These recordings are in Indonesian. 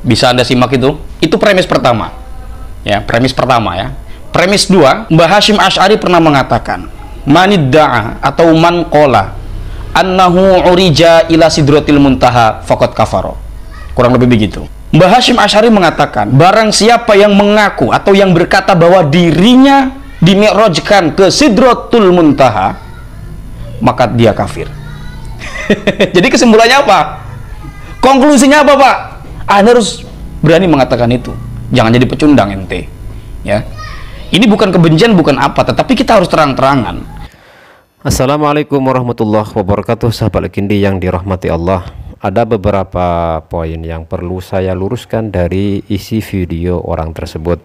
Bisa Anda simak itu. Itu premis pertama. Ya, premis pertama ya. Premis 2, Mbah Hasyim Asy'ari pernah mengatakan, "Manidda'a atau man qala annahu urija ila sidratil muntaha faqad kafara." Kurang lebih begitu. Mbah Hasyim Asy'ari mengatakan, barang siapa yang mengaku atau yang berkata bahwa dirinya dimi'rajkan ke sidratul muntaha, maka dia kafir. Jadi kesimpulannya apa? Konklusinya apa, Pak? Anda harus berani mengatakan itu. Jangan jadi pecundang ente. Ya. Ini bukan kebencian, bukan apa, tetapi kita harus terang-terangan. Assalamualaikum warahmatullahi wabarakatuh, sahabat Legindi yang dirahmati Allah. Ada beberapa poin yang perlu saya luruskan dari isi video orang tersebut.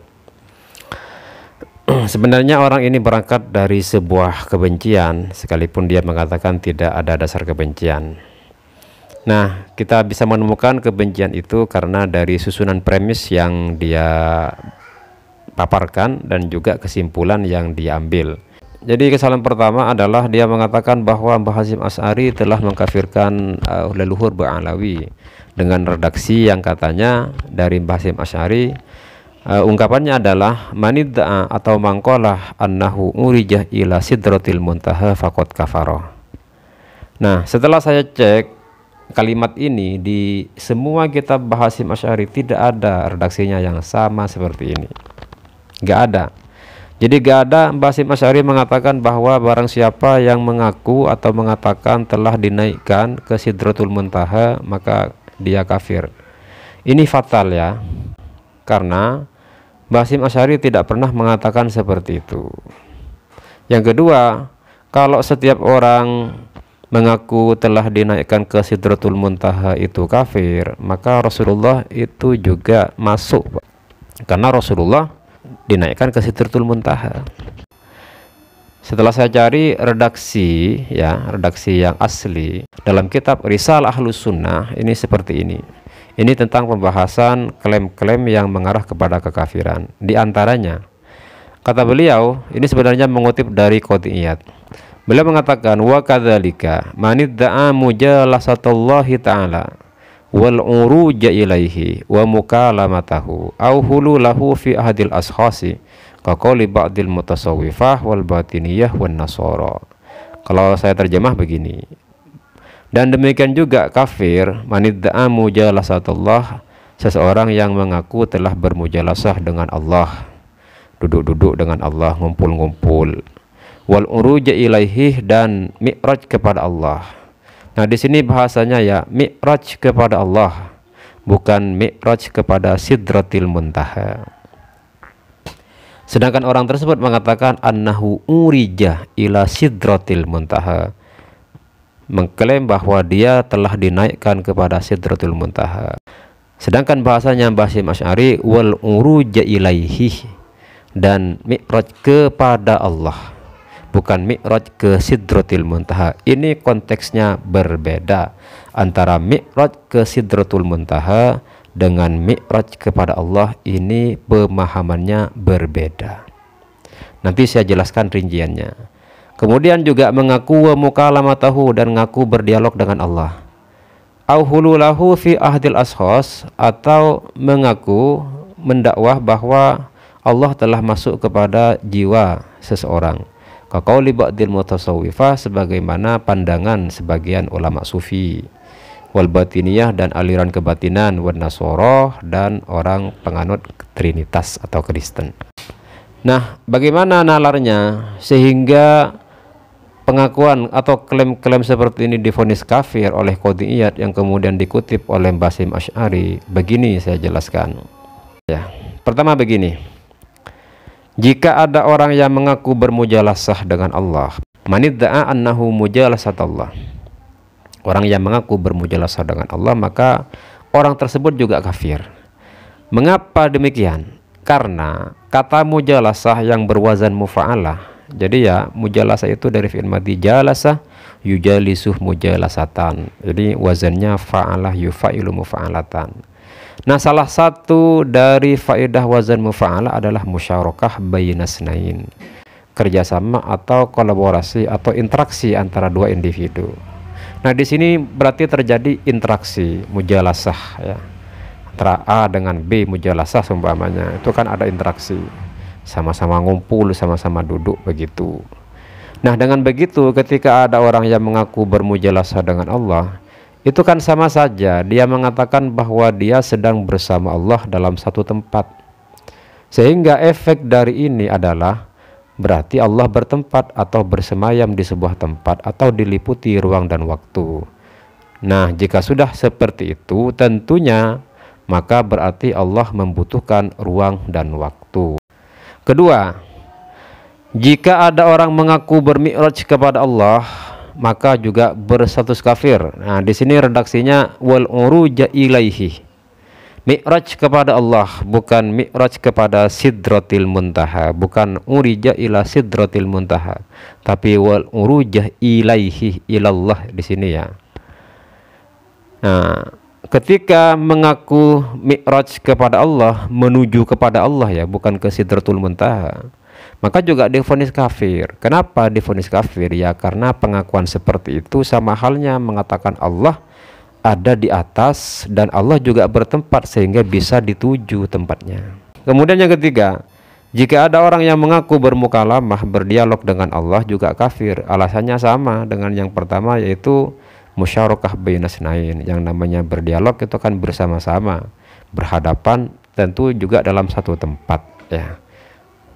Sebenarnya orang ini berangkat dari sebuah kebencian, sekalipun dia mengatakan tidak ada dasar kebencian. Nah, kita bisa menemukan kebencian itu karena dari susunan premis yang dia paparkan dan juga kesimpulan yang diambil. Jadi kesalahan pertama adalah dia mengatakan bahwa Mbah Hasyim Asy'ari telah mengkafirkan leluhur Ba'alawi dengan redaksi yang katanya dari Mbah Hasyim Asy'ari. Ungkapannya adalah manidda'a atau mangkolah annahu urijah ila sidratil muntaha faqad kafara. Nah, setelah saya cek kalimat ini di semua kitab Mbah Hasyim Asy'ari, tidak ada redaksinya yang sama seperti ini. Gak ada. Jadi gak ada Mbah Hasyim Asy'ari mengatakan bahwa barang siapa yang mengaku atau mengatakan telah dinaikkan ke sidratul muntaha maka dia kafir. Ini fatal ya, karena Mbah Hasyim Asy'ari tidak pernah mengatakan seperti itu. Yang kedua, kalau setiap orang mengaku telah dinaikkan ke sidratul muntaha itu kafir, maka Rasulullah itu juga masuk, karena Rasulullah dinaikkan ke sidratul muntaha. Setelah saya cari redaksi yang asli dalam kitab Risalah Ahlus Sunnah, ini seperti ini. Ini tentang pembahasan klaim-klaim yang mengarah kepada kekafiran. Di antaranya, kata beliau, ini sebenarnya mengutip dari Qot'iyat. Beliau mengatakan, wa kadzalika manidda'a mujalasatallahi ta'ala wal uruja ilaihi wa mukalamatahu au hululahu fi ahadil ashasi kaqauli ba'dil mutasawwifah wal batiniyah wan nasara. Kalau saya terjemah begini, dan demikian juga kafir manidda'a mujalasatullah, seseorang yang mengaku telah bermujalasah dengan Allah, duduk-duduk dengan Allah, ngumpul-ngumpul, wal uruja ilaihi, dan mi'raj kepada Allah. Nah, di sini bahasanya ya mi'raj kepada Allah, bukan mi'raj kepada sidratil muntaha. Sedangkan orang tersebut mengatakan annahu urija ila sidratil muntaha, mengklaim bahwa dia telah dinaikkan kepada sidratul muntaha. Sedangkan bahasanya Mbah Hasyim Asy'ari wal uruja ilaihi, dan mi'raj kepada Allah, bukan mi'raj ke sidratul muntaha. Ini konteksnya berbeda antara mi'raj ke sidratul muntaha dengan mi'raj kepada Allah. Ini pemahamannya berbeda. Nanti saya jelaskan rinciannya. Kemudian juga mengaku wa mukalamatahu, dan ngaku berdialog dengan Allah. Au hululahu fi ahdil ashos, atau mengaku mendakwah bahwa Allah telah masuk kepada jiwa seseorang. Kaqauli ba'dil mutasawwifah, sebagaimana pandangan sebagian ulama sufi, wal batiniyah, dan aliran kebatinan, wan nasara, dan orang penganut Trinitas atau Kristen. Nah, bagaimana nalarnya sehingga pengakuan atau klaim-klaim seperti ini divonis kafir oleh Qot'iyat yang kemudian dikutip oleh Mbah Hasyim Asy'ari? Begini saya jelaskan. Ya, pertama begini. Jika ada orang yang mengaku bermujalasah dengan Allah, manidda'a annahu mujalasatullah, orang yang mengaku bermujalasah dengan Allah, maka orang tersebut juga kafir. Mengapa demikian? Karena kata mujalasah yang berwazan mufa'alah. Jadi ya, mujalasah itu dari fi'il madhi jalasa yujalisuh mujalasatan. Jadi wazannya fa'alah yufa'ilu mufa'alatan. Nah, salah satu dari faedah wazan mufa'alah adalah musyarakah bainasnain, kerjasama atau kolaborasi atau interaksi antara dua individu. Nah, di sini berarti terjadi interaksi mujalasah ya, antara A dengan B mujalasah seumpamanya, itu kan ada interaksi, sama-sama ngumpul, sama-sama duduk begitu. Nah, dengan begitu ketika ada orang yang mengaku bermujalasah dengan Allah, itu kan sama saja dia mengatakan bahwa dia sedang bersama Allah dalam satu tempat. Sehingga efek dari ini adalah berarti Allah bertempat atau bersemayam di sebuah tempat atau diliputi ruang dan waktu. Nah, jika sudah seperti itu, tentunya maka berarti Allah membutuhkan ruang dan waktu. Kedua, jika ada orang mengaku bermi'raj kepada Allah, maka juga berstatus kafir. Nah, di sini redaksinya wal uruja ilaihi. Mi'raj kepada Allah, bukan mi'raj kepada sidratil muntaha, bukan urija ila sidratil muntaha, tapi wal uruja ilaihi, ilallah di sini ya. Nah, ketika mengaku mi'raj kepada Allah, menuju kepada Allah ya, bukan ke sidratul muntaha, maka juga divonis kafir. Kenapa divonis kafir? Ya karena pengakuan seperti itu sama halnya mengatakan Allah ada di atas dan Allah juga bertempat sehingga bisa dituju tempatnya. Kemudian yang ketiga, jika ada orang yang mengaku bermukalamah, berdialog dengan Allah, juga kafir. Alasannya sama dengan yang pertama, yaitu musyarakah bainasnain. Yang namanya berdialog itu kan bersama-sama, berhadapan, tentu juga dalam satu tempat ya.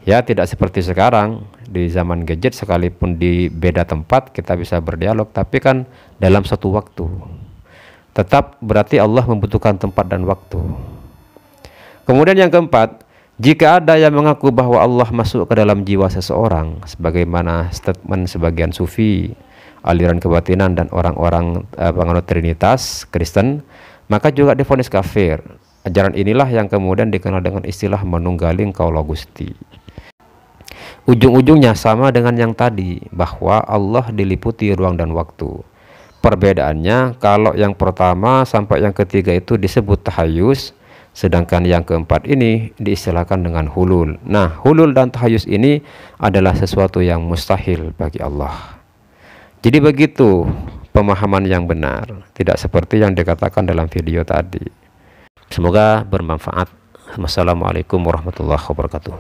Ya, tidak seperti sekarang di zaman gadget, sekalipun di beda tempat kita bisa berdialog, tapi kan dalam satu waktu. Tetap berarti Allah membutuhkan tempat dan waktu. Kemudian yang keempat, jika ada yang mengaku bahwa Allah masuk ke dalam jiwa seseorang, sebagaimana statement sebagian sufi, aliran kebatinan dan orang-orang penganut Trinitas Kristen, maka juga divonis kafir. Ajaran inilah yang kemudian dikenal dengan istilah menunggaling kaula Gusti. Ujung-ujungnya sama dengan yang tadi, bahwa Allah diliputi ruang dan waktu. Perbedaannya, kalau yang pertama sampai yang ketiga itu disebut tahayus, sedangkan yang keempat ini diistilahkan dengan hulul. Nah, hulul dan tahayus ini adalah sesuatu yang mustahil bagi Allah. Jadi begitu pemahaman yang benar, tidak seperti yang dikatakan dalam video tadi. Semoga bermanfaat. Wassalamualaikum warahmatullahi wabarakatuh.